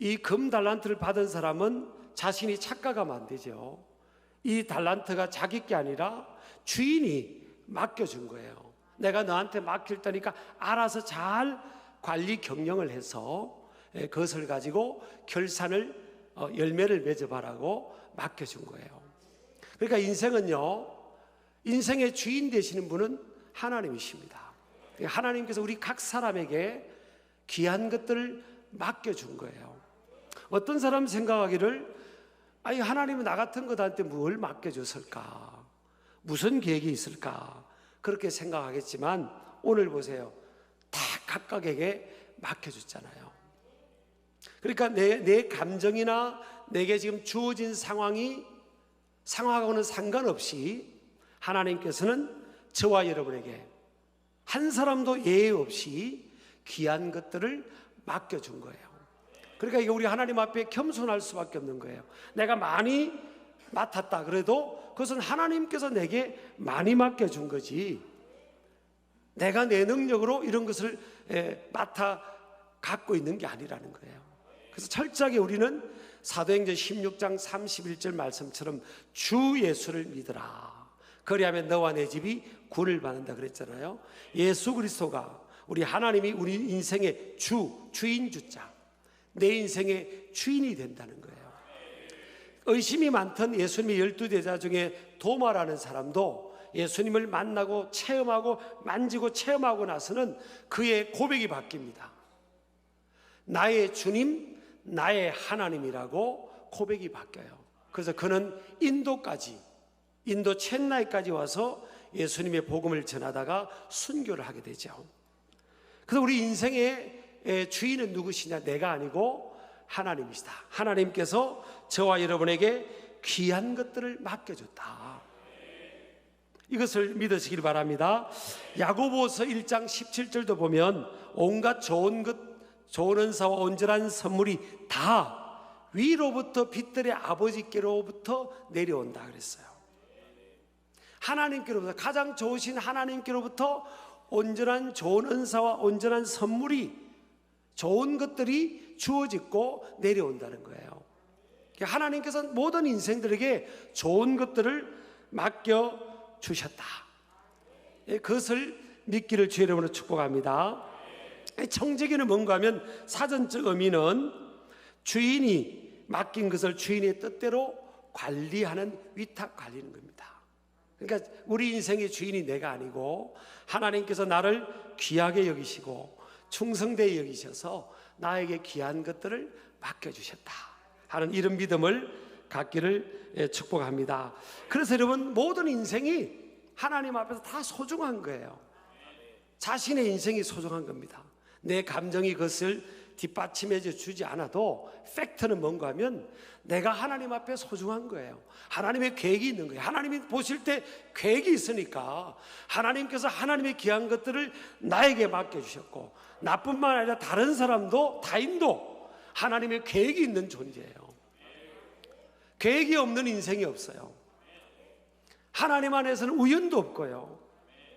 이 금 달란트를 받은 사람은 자신이 착각하면 안 되죠. 이 달란트가 자기 게 아니라 주인이 맡겨준 거예요. 내가 너한테 맡길 테니까 알아서 잘 관리 경영을 해서 그것을 가지고 결산을 열매를 맺어봐라고 맡겨준 거예요. 그러니까 인생의 주인 되시는 분은 하나님이십니다. 하나님께서 우리 각 사람에게 귀한 것들을 맡겨준 거예요. 어떤 사람 생각하기를 아니 하나님은 나 같은 것한테 뭘 맡겨줬을까? 무슨 계획이 있을까? 그렇게 생각하겠지만 오늘 보세요. 다 각각에게 맡겨줬잖아요. 그러니까 내 감정이나 내게 지금 주어진 상황하고는 상관없이 하나님께서는 저와 여러분에게 한 사람도 예외 없이 귀한 것들을 맡겨준 거예요. 그러니까 이게 우리 하나님 앞에 겸손할 수밖에 없는 거예요. 내가 많이 맡았다 그래도 그것은 하나님께서 내게 많이 맡겨준 거지 내가 내 능력으로 이런 것을 맡아 갖고 있는 게 아니라는 거예요. 그래서 철저하게 우리는 사도행전 16장 31절 말씀처럼 주 예수를 믿으라. 그리하면 너와 내 집이 구원을 받는다 그랬잖아요. 예수 그리스도가 우리 하나님이 우리 인생의 주인 주자 내 인생의 주인이 된다는 거예요. 의심이 많던 예수님의 12제자 중에 도마라는 사람도 예수님을 만나고 체험하고 만지고 체험하고 나서는 그의 고백이 바뀝니다. 나의 주님, 나의 하나님이라고 고백이 바뀌어요. 그래서 그는 인도 첸나이까지 와서 예수님의 복음을 전하다가 순교를 하게 되죠. 그래서 우리 인생의 주인은 누구시냐? 내가 아니고 하나님이시다. 하나님께서 저와 여러분에게 귀한 것들을 맡겨줬다. 이것을 믿으시길 바랍니다. 야고보서 1장 17절도 보면 온갖 좋은 은사와 온전한 선물이 다 위로부터 빛들의 아버지께로부터 내려온다 그랬어요. 하나님께로부터 가장 좋으신 하나님께로부터 온전한 좋은 은사와 온전한 선물이 좋은 것들이 주어지고 내려온다는 거예요. 하나님께서 모든 인생들에게 좋은 것들을 맡겨주셨다. 그것을 믿기를 주의 이름으로 축복합니다. 청지기는 뭔가 하면 사전적 의미는 주인이 맡긴 것을 주인의 뜻대로 관리하는 위탁 관리는 겁니다. 그러니까 우리 인생의 주인이 내가 아니고 하나님께서 나를 귀하게 여기시고 충성되게 여기셔서 나에게 귀한 것들을 맡겨주셨다 하는 이런 믿음을 갖기를 축복합니다. 그래서 여러분 모든 인생이 하나님 앞에서 다 소중한 거예요. 자신의 인생이 소중한 겁니다. 내 감정이 그것을 뒷받침해 주지 않아도 팩트는 뭔가 하면 내가 하나님 앞에 소중한 거예요. 하나님의 계획이 있는 거예요. 하나님이 보실 때 계획이 있으니까 하나님께서 하나님의 귀한 것들을 나에게 맡겨주셨고 나뿐만 아니라 다른 사람도 타인도 하나님의 계획이 있는 존재예요. 계획이 없는 인생이 없어요. 하나님 안에서는 우연도 없고요.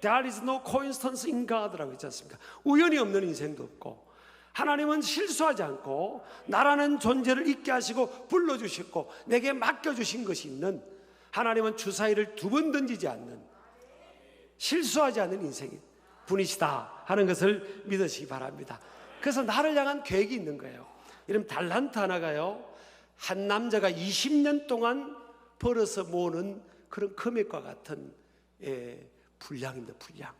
There is no coincidence in God라고 했지 않습니까? 우연이 없는 인생도 없고 하나님은 실수하지 않고 나라는 존재를 있게 하시고 불러주셨고 내게 맡겨주신 것이 있는 하나님은 주사위를 두 번 던지지 않는 실수하지 않는 인생인 분이시다 하는 것을 믿으시기 바랍니다. 그래서 나를 향한 계획이 있는 거예요. 이런 달란트 하나가요 한 남자가 20년 동안 벌어서 모으는 그런 금액과 같은 분량입니다. 분량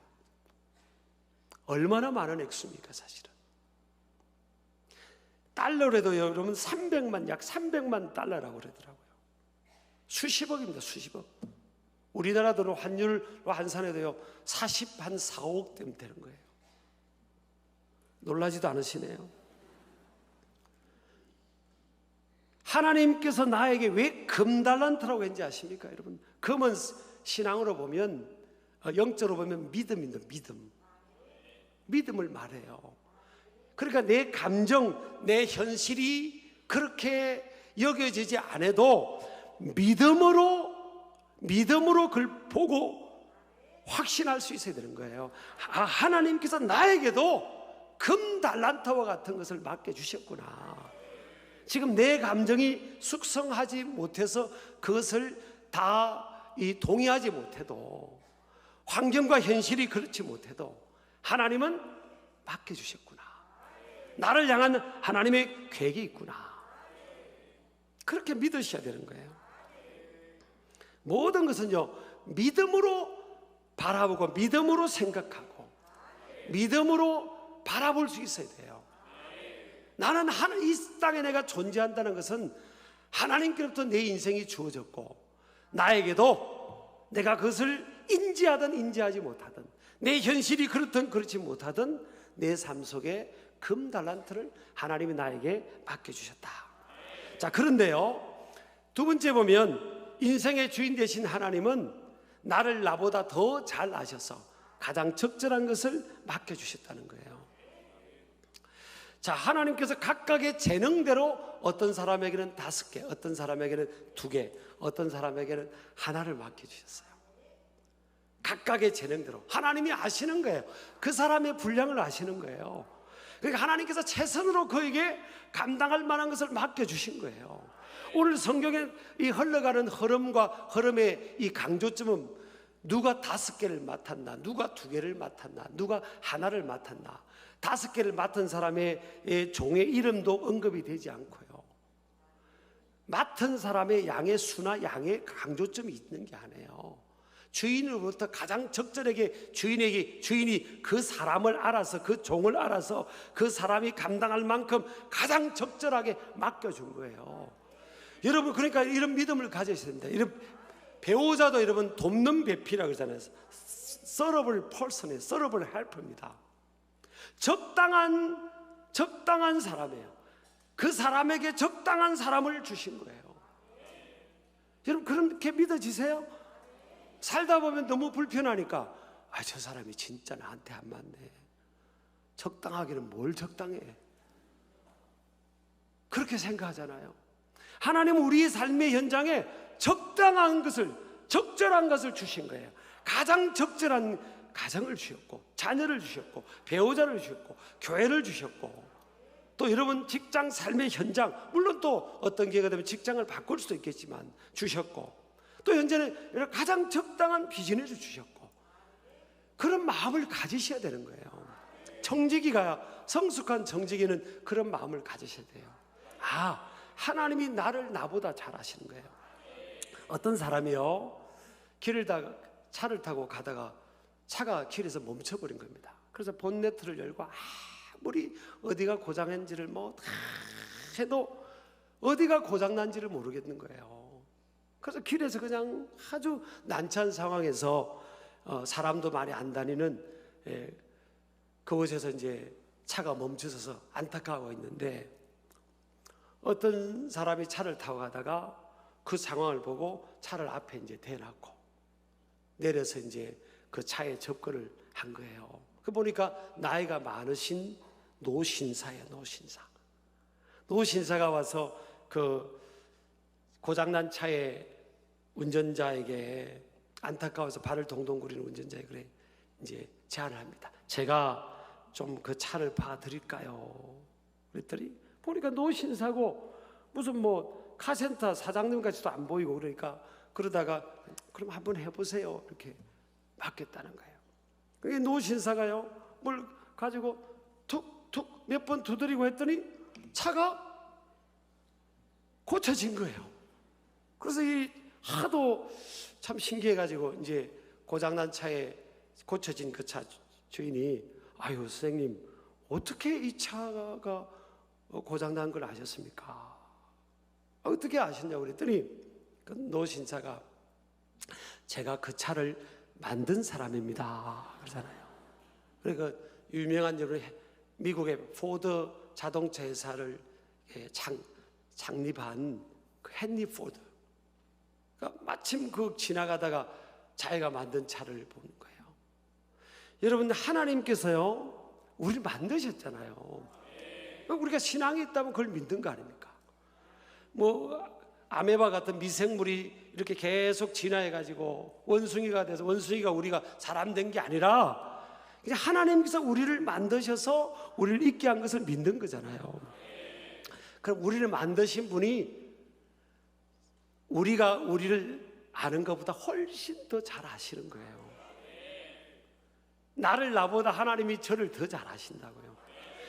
얼마나 많은 액수입니까? 사실은 달러로 해도 여러분 약 300만 달러라고 그러더라고요. 수십억입니다. 수십억. 우리나라 돈으로 환율로 환산해도요 4, 5억 되면 되는 거예요. 놀라지도 않으시네요. 하나님께서 나에게 왜 금달란트라고 했는지 아십니까? 여러분 금은 신앙으로 보면 영적으로 보면 믿음입니다. 믿음을 말해요. 그러니까 내 감정, 내 현실이 그렇게 여겨지지 않아도 믿음으로 그걸 보고 확신할 수 있어야 되는 거예요. 하나님께서 나에게도 금 달란트와 같은 것을 맡겨주셨구나. 지금 내 감정이 숙성하지 못해서 그것을 다 동의하지 못해도, 환경과 현실이 그렇지 못해도 하나님은 맡겨주셨구나. 나를 향한 하나님의 계획이 있구나. 그렇게 믿으셔야 되는 거예요. 모든 것은요, 믿음으로 바라보고 믿음으로 생각하고 믿음으로 바라볼 수 있어야 돼요. 나는 이 땅에 내가 존재한다는 것은 하나님께로부터 내 인생이 주어졌고, 나에게도 내가 그것을 인지하든 인지하지 못하든, 내 현실이 그렇든 그렇지 못하든 내 삶 속에 금달란트를 하나님이 나에게 맡겨주셨다. 자, 그런데요, 두 번째 보면 인생의 주인 되신 하나님은 나를 나보다 더 잘 아셔서 가장 적절한 것을 맡겨주셨다는 거예요. 자, 하나님께서 각각의 재능대로 어떤 사람에게는 5개, 어떤 사람에게는 2개, 어떤 사람에게는 하나를 맡겨주셨어요. 각각의 재능대로 하나님이 아시는 거예요. 그 사람의 분량을 아시는 거예요. 그러니까 하나님께서 최선으로 그에게 감당할 만한 것을 맡겨주신 거예요. 오늘 성경에 이 흘러가는 흐름과 흐름의 이 강조점은 누가 5개를 맡았나, 누가 2개를 맡았나, 누가 하나를 맡았나, 5개를 맡은 사람의 종의 이름도 언급이 되지 않고요, 맡은 사람의 양의 수나 양의 강조점이 있는 게 아니에요. 주인으로부터 가장 적절하게 주인이 그 사람을 알아서, 그 종을 알아서 그 사람이 감당할 만큼 가장 적절하게 맡겨준 거예요. 여러분, 그러니까 이런 믿음을 가져야 됩니다. 이런 배우자도 여러분 돕는 배필이라고 그러잖아요. 서러블 펄슨이에요. 서러블 헬퍼입니다. 적당한 사람이에요. 그 사람에게 적당한 사람을 주신 거예요. 여러분, 그렇게 믿어지세요? 살다 보면 너무 불편하니까, 저 사람이 진짜 나한테 안 맞네. 적당하기는 뭘 적당해? 그렇게 생각하잖아요. 하나님은 우리의 삶의 현장에 적당한 것을, 적절한 것을 주신 거예요. 가장 적절한 가정을 주셨고, 자녀를 주셨고, 배우자를 주셨고, 교회를 주셨고, 또 여러분 직장 삶의 현장, 물론 또 어떤 기회가 되면 직장을 바꿀 수도 있겠지만 주셨고, 또 현재는 가장 적당한 비즈니스를 주셨고, 그런 마음을 가지셔야 되는 거예요. 정직이가, 성숙한 정직이는 그런 마음을 가지셔야 돼요. 하나님이 나보다 잘 아시는 거예요. 어떤 사람이요, 차를 타고 가다가 차가 길에서 멈춰버린 겁니다. 그래서 본네트를 열고 아무리 어디가 고장난지를 다 해도 어디가 고장난지를 모르겠는 거예요. 그래서 길에서 그냥 아주 난처한 상황에서 사람도 많이 안 다니는 그곳에서 이제 차가 멈춰서서 안타까워 있는데, 어떤 사람이 차를 타고 가다가 그 상황을 보고 차를 앞에 이제 대놓고 내려서 이제 그 차에 접근을 한 거예요. 그 보니까 나이가 많으신 노신사예요. 노신사가 와서 그 고장난 차의 운전자에게, 안타까워서 발을 동동 구리는 운전자에게 그래 이제 제안을 합니다. 제가 좀 그 차를 봐드릴까요? 그랬더니 보니까 노신사고 무슨 카센터 사장님 같이도 안 보이고, 그러다가 그럼 한번 해보세요 이렇게 맡겼다는 거예요. 그게 노신사가요, 뭘 가지고 툭툭 몇 번 두드리고 했더니 차가 고쳐진 거예요. 그래서 하도 참 신기해가지고 이제 고장난 차에 고쳐진 그 차 주인이, 선생님 어떻게 이 차가 고장난 걸 아셨습니까? 어떻게 아셨냐고 그랬더니 그 노신사가, 제가 그 차를 만든 사람입니다 그러잖아요. 그러니까 유명한 미국의 포드 자동차 회사를 창립한 그 헨리 포드, 그러니까 마침 지나가다가 자기가 만든 차를 보는 거예요. 여러분, 하나님께서요 우리를 만드셨잖아요. 우리가 신앙이 있다면 그걸 믿는 거 아닙니까? 아메바 같은 미생물이 이렇게 계속 진화해가지고 원숭이가 돼서, 원숭이가 우리가 사람 된 게 아니라 그냥 하나님께서 우리를 만드셔서 우리를 있게 한 것을 믿는 거잖아요. 그럼 우리를 만드신 분이 우리가 우리를 아는 것보다 훨씬 더 잘 아시는 거예요. 나보다 하나님이 저를 더 잘 아신다고요.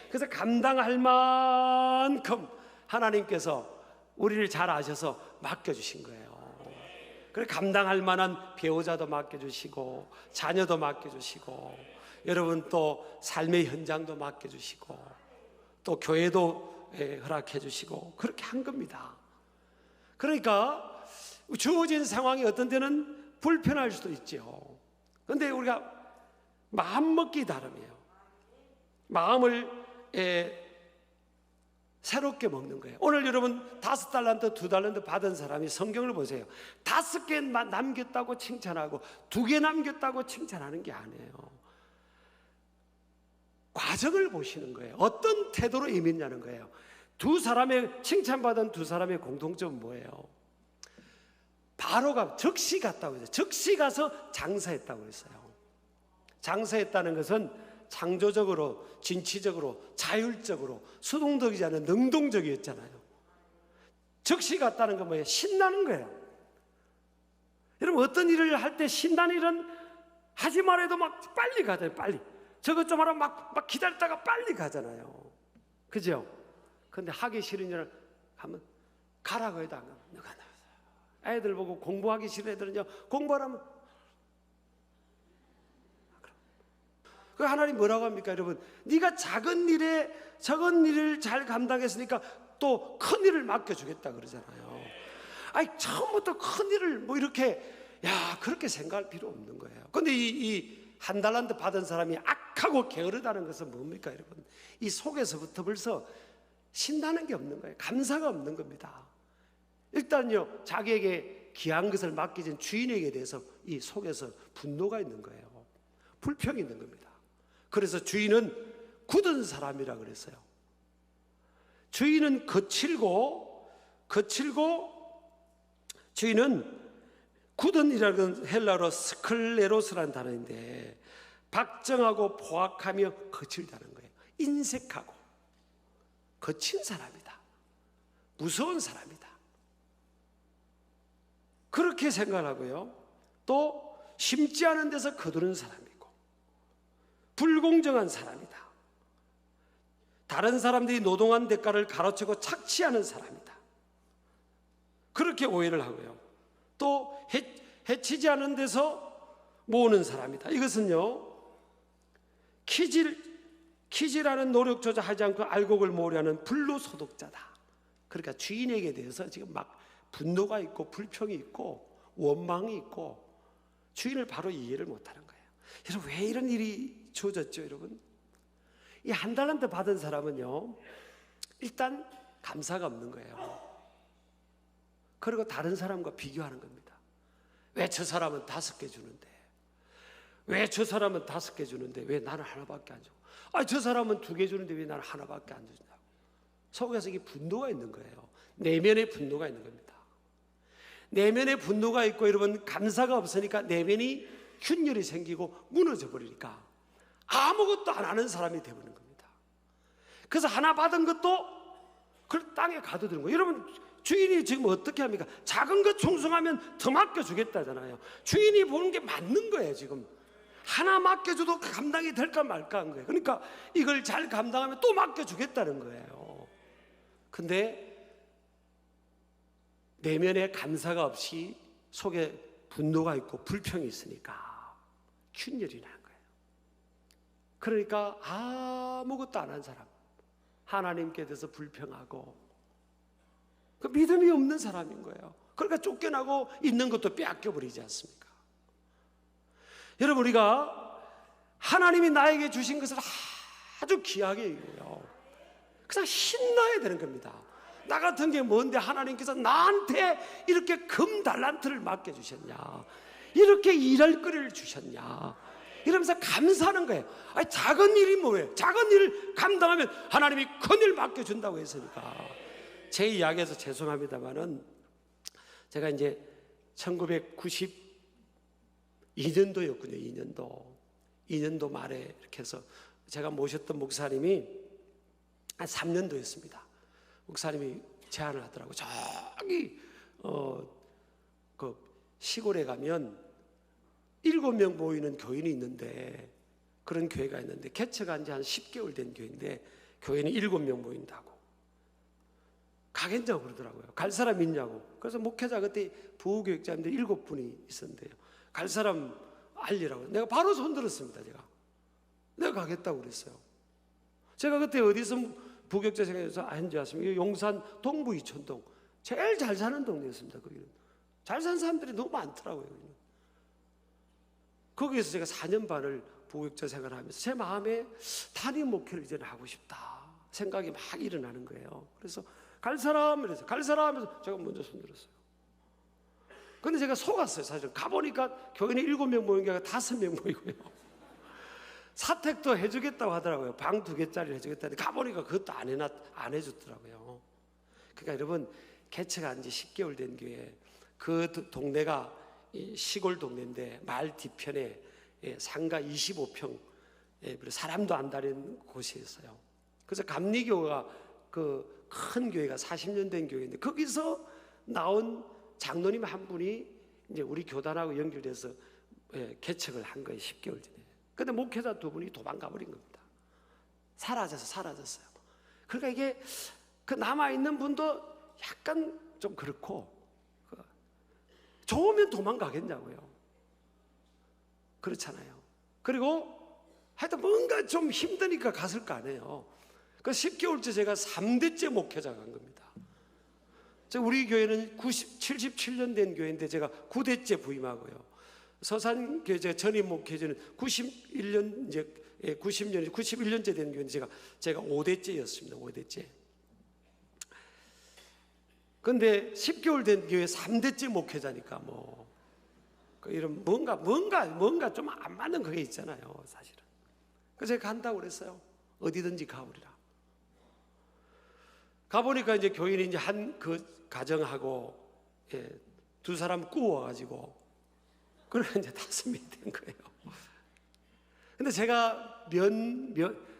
그래서 감당할 만큼 하나님께서 우리를 잘 아셔서 맡겨주신 거예요. 그래 감당할 만한 배우자도 맡겨주시고 자녀도 맡겨주시고 여러분 또 삶의 현장도 맡겨주시고 또 교회도 허락해 주시고 그렇게 한 겁니다. 그러니까 주어진 상황이 어떤 때는 불편할 수도 있죠. 그런데 우리가 마음먹기 다름이에요. 마음을 새롭게 먹는 거예요. 오늘 여러분 5달란트, 2달란트 받은 사람이 성경을 보세요. 5개 남겼다고 칭찬하고 2개 남겼다고 칭찬하는 게 아니에요. 과정을 보시는 거예요. 어떤 태도로 임했냐는 거예요. 칭찬받은 두 사람의 공통점은 뭐예요? 바로가 즉시 갔다고 했어요. 즉시 가서 장사했다고 했어요. 장사했다는 것은 창조적으로, 진취적으로, 자율적으로, 수동적이지 않은 능동적이었잖아요. 즉시 갔다는 건 뭐예요? 신나는 거예요. 여러분 어떤 일을 할 때 신나는 일은 하지 말아도 막 빨리 가잖아요. 빨리. 저것 좀 하라고 막 기다렸다가 빨리 가잖아요. 그죠? 근데 하기 싫은 일을 하면 가라고 해도 안 가면 너가 나와서. 애들 보고 공부하기 싫은 애들은요 공부하라면 그 하나님 뭐라고 합니까 여러분? 네가 작은 일을 잘 감당했으니까 또 큰 일을 맡겨주겠다 그러잖아요. 아니 처음부터 큰 일을 뭐 이렇게 그렇게 생각할 필요 없는 거예요. 근데 이 한 달란트 받은 사람이 악하고 게으르다는 것은 뭡니까 여러분? 이 속에서부터 벌써 신나는 게 없는 거예요. 감사가 없는 겁니다. 일단요 자기에게 귀한 것을 맡기진 주인에게 대해서 이 속에서 분노가 있는 거예요. 불평이 있는 겁니다. 그래서 주인은 굳은 사람이라 그랬어요. 주인은 거칠고 주인은 굳은 이라는 헬라어로 스클레로스라는 단어인데 박정하고 포악하며 거칠다는 거예요. 인색하고 거친 사람이다. 무서운 사람이다. 그렇게 생각하고요. 또 심지 않은 데서 거두는 사람이고 불공정한 사람이다. 다른 사람들이 노동한 대가를 가로채고 착취하는 사람이다. 그렇게 오해를 하고요. 또 해치지 않은 데서 모으는 사람이다. 이것은요 키질하는 노력조차 하지 않고 알곡을 모으려는 불로소득자다. 그러니까 주인에게 대해서 지금 막 분노가 있고 불평이 있고 원망이 있고 주인을 바로 이해를 못하는 거예요. 여러분 왜 이런 일이 주어졌죠 여러분? 이 한 달란트 받은 사람은요 일단 감사가 없는 거예요. 그리고 다른 사람과 비교하는 겁니다. 왜 저 사람은 5개 주는데 왜 저 사람은 5개 주는데 왜 나는 하나밖에 안 주고 저 사람은 2개 주는데 왜 나는 하나밖에 안 준다고. 속에서 이게 분노가 있는 거예요. 내면의 분노가 있는 겁니다. 내면의 분노가 있고 여러분 감사가 없으니까 내면이 균열이 생기고 무너져 버리니까 아무것도 안 하는 사람이 되버리는 겁니다. 그래서 하나 받은 것도 그 땅에 가둬두는 거예요. 여러분 주인이 지금 어떻게 합니까? 작은 것 충성하면 더 맡겨주겠다잖아요. 주인이 보는 게 맞는 거예요. 지금 하나 맡겨줘도 감당이 될까 말까 한 거예요. 그러니까 이걸 잘 감당하면 또 맡겨주겠다는 거예요. 근데 내면에 감사가 없이 속에 분노가 있고 불평이 있으니까 균열이 나는 거예요. 그러니까 아무것도 안 한 사람, 하나님께 대해서 불평하고 그 믿음이 없는 사람인 거예요. 그러니까 쫓겨나고 있는 것도 빼앗겨버리지 않습니까? 여러분 우리가 하나님이 나에게 주신 것을 아주 귀하게 여겨요. 그냥 신나야 되는 겁니다. 나 같은 게 뭔데 하나님께서 나한테 이렇게 금 달란트를 맡겨주셨냐, 이렇게 일할 거리를 주셨냐 이러면서 감사하는 거예요. 작은 일이 뭐예요? 작은 일을 감당하면 하나님이 큰 일 맡겨준다고 했으니까. 제 이야기에서 죄송합니다만은 제가 이제 1992년도였군요. 2년도 말에 이렇게 해서 제가 모셨던 목사님이 한 3년도였습니다. 목사님이 제안을 하더라고요. 저기 그 시골에 가면 7명 모이는 교인이 있는데, 그런 교회가 있는데 개척한 지 한 10개월 된 교회인데 교회는 7명 모인다고. 가겠냐고 그러더라고요. 갈 사람 있냐고. 그래서 목회자 그때 부교육자님들 7분이 있었는데요. 갈 사람 알리라고. 내가 바로 손들었습니다. 내가 가겠다고 그랬어요. 제가 그때 어디서 부교육자 생각해서 앉아 왔습니다. 용산 동부 이촌동 제일 잘 사는 동네였습니다. 거기는 잘 사는 사람들이 너무 많더라고요. 거기는. 거기에서 제가 4년 반을 부교육자 생활을 하면서 제 마음에 단임 목회를 이제는 하고 싶다 생각이 막 일어나는 거예요. 그래서 갈 사람 이래서 갈 사람 하면서 제가 먼저 손들었어요. 근데 제가 속았어요. 사실 가보니까 교인이 7명 모인 게 아니라 5명 모이고요. 사택도 해주겠다고 하더라고요. 방 2개짜리 해주겠다는데 가보니까 그것도 안 해줬더라고요. 그러니까 여러분, 개척한 지 10개월 된 교회, 그 동네가 시골 동네인데 마을 뒤편에 상가 25평, 사람도 안 다니는 곳이었어요. 그래서 감리교가 그 큰 교회가 40년 된 교회인데 거기서 나온 장로님 한 분이 이제 우리 교단하고 연결돼서 개척을 한 거예요. 10개월 전에. 근데 목회자 2분이 도망가 버린 겁니다. 사라졌어요. 그러니까 이게 그 남아있는 분도 약간 좀 그렇고, 좋으면 도망가겠냐고요. 그렇잖아요. 그리고 하여튼 뭔가 좀 힘드니까 갔을 거 아니에요. 그 10개월째 제가 3대째 목회자 간 겁니다. 우리 교회는 77년 된 교회인데 제가 9대째 부임하고요. 서산교회 제가 전임 목회자는 91년째 된 교회인데 제가 5대째였습니다. 5대째. 근데 10개월 된 교회 3대째 목회자니까 뭐 이런 뭔가 좀 안 맞는 그게 있잖아요, 사실은. 그래서 제가 간다고 그랬어요. 어디든지 가보리라. 가보니까 이제 교인이 이제 한 그 가정하고 2사람 꾸워가지고 그래 이제 5명이 된 거예요. 근데 제가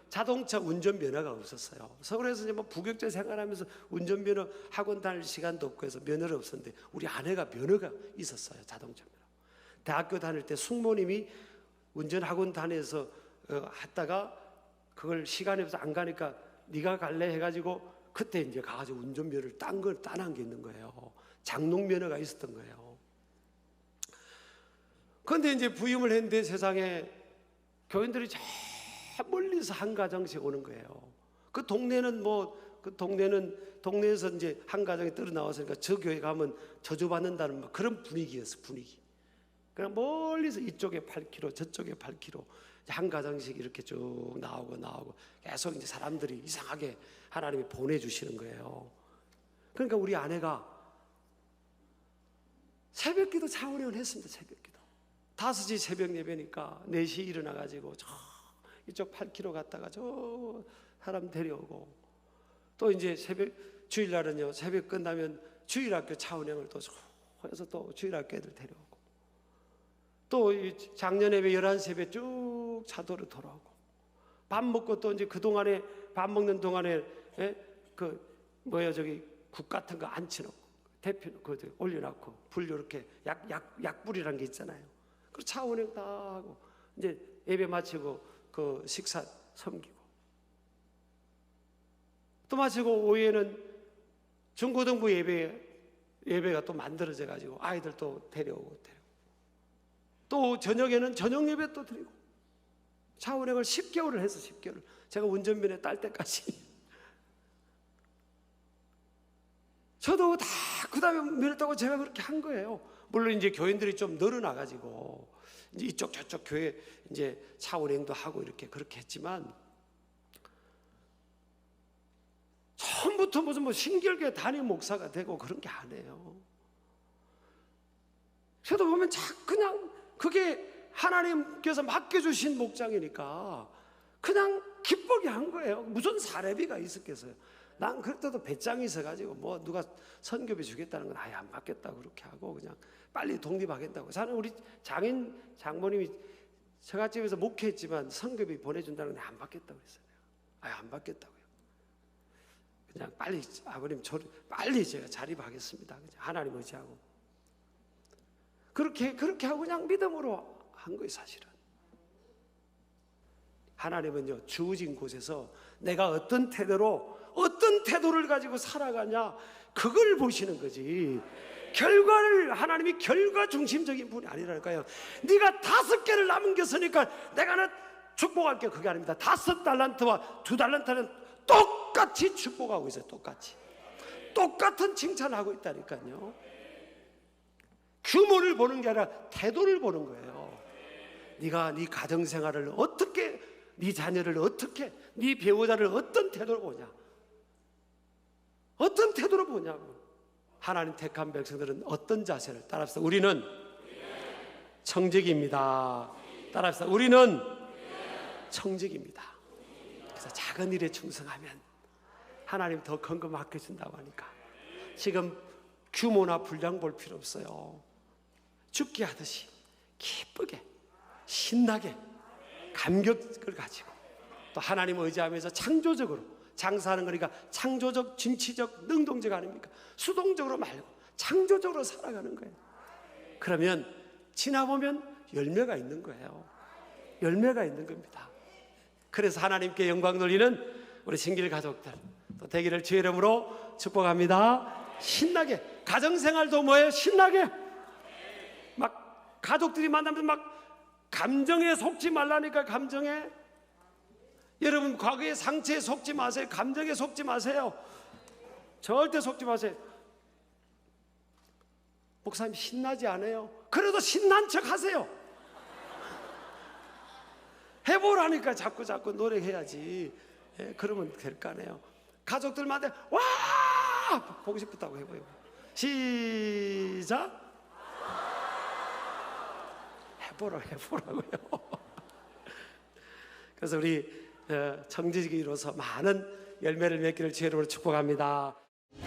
자동차 운전 면허가 없었어요. 서울에서 이제 뭐 부교육자 생활하면서 운전면허 학원 다닐 시간도 없고 해서 면허가 없었는데 우리 아내가 면허가 있었어요. 자동차 면허. 대학교 다닐 때 숙모님이 운전학원 다녀서 했다가 그걸 시간이 없어서 안 가니까 네가 갈래 해가지고 그때 이제 가가지고 운전면허를 딴한 게 있는 거예요. 장롱면허가 있었던 거예요. 그런데 이제 부임을 했는데 세상에 교인들이 저 멀리서 한 가정씩 오는 거예요. 그 동네는 동네에서 이제 한 가정이 떨어 나왔으니까 저 교회 가면 저주받는다는 막 그런 분위기였어, 분위기. 그냥 멀리서 이쪽에 8km, 저쪽에 8km 한 가정씩 이렇게 쭉 나오고 계속 이제 사람들이 이상하게 하나님이 보내주시는 거예요. 그러니까 우리 아내가 새벽기도 차원회원 했습니다. 새벽기도 5시 새벽 예배니까 4시 일어나가지고 저 이쪽 8km 갔다가 저 사람 데려오고, 또 이제 주일날은요 새벽 끝나면 주일학교 차원행을 또 해서 또 주일학교 애들 데려오고, 또 작년 예배 11시 쭉 차도로 돌아오고, 밥 먹고 또 이제 그동안에 밥 먹는 동안에 국 같은 거 앉혀놓고 대표 올려놓고 불 이렇게 약불이란 게 있잖아요. 그 차원행 다 하고 이제 예배 마치고 그 식사 섬기고, 또 마치고 오후에는 중고등부 예배가 또 만들어져 가지고 아이들 또 데려오고 또 저녁에는 저녁 예배 또 드리고, 차원행을 10개월을 해서 10개월 제가 운전면허 딸 때까지 저도 다 그 다음에 면허 따고 제가 그렇게 한 거예요. 물론 이제 교인들이 좀 늘어나가지고 이제 이쪽 저쪽 교회 이제 차원행도 하고 그렇게 했지만, 처음부터 무슨 신결교회 담임 목사가 되고 그런 게 아니에요. 저도 보면 그냥 그게 하나님께서 맡겨주신 목장이니까 그냥 기쁘게 한 거예요. 무슨 사례비가 있었겠어요. 난 그때도 배짱이 있어가지고 뭐 누가 선교비 주겠다는 건 아예 안 받겠다고 그렇게 하고 그냥 빨리 독립하겠다고. 저는 우리 장모님이 처갓집에서 목회했지만 선교비 보내준다는 건 안 받겠다고 그랬어요. 아예 안 받겠다고요. 그냥 빨리 아버님 빨리 제가 자립하겠습니다. 하나님 의지하고 그렇게 하고 그냥 믿음으로 한 거예요. 사실은 하나님은요, 주어진 곳에서 내가 어떤 태도를 가지고 살아가냐, 그걸 보시는 거지. 결과를, 하나님이 결과 중심적인 분이 아니라니까요. 네가 5개를 남겼으니까 내가 는 축복할게, 그게 아닙니다. 5달란트와 2달란트는 똑같이 축복하고 있어요. 똑같은 칭찬하고 있다니까요. 규모를 보는 게 아니라 태도를 보는 거예요. 네가 네 가정생활을 어떻게, 네 자녀를 어떻게, 네 배우자를 어떤 태도로 보냐, 어떤 태도로 보냐고. 하나님 택한 백성들은 어떤 자세를 따라합시다. 우리는 청직입니다. 따라합시다. 우리는 청직입니다. 그래서 작은 일에 충성하면 하나님 더 큰 거 맡겨준다고 하니까 지금 규모나 분량 볼 필요 없어요. 죽게 하듯이 기쁘게 신나게 감격을 가지고 또 하나님 의지하면서 창조적으로 장사하는 거니까 창조적, 진취적, 능동적 아닙니까? 수동적으로 말고 창조적으로 살아가는 거예요. 그러면 지나보면 열매가 있는 거예요. 열매가 있는 겁니다. 그래서 하나님께 영광 돌리는 우리 신길 가족들 또 되기를 주의 이름으로 축복합니다. 신나게, 가정생활도 뭐예요? 신나게 막 가족들이 만나면 막 감정에 속지 말라니까. 감정에, 여러분 과거의 상처에 속지 마세요. 감정에 속지 마세요. 절대 속지 마세요. 목사님 신나지 않아요? 그래도 신난 척 하세요. 해보라니까. 자꾸 노력해야지. 예, 그러면 될 거 아니에요. 가족들한테 와 보고 싶다고 해봐요. 시작. 해보라고요. 그래서 우리 청지기로서 많은 열매를 맺기를 주의 이름으로 축복합니다.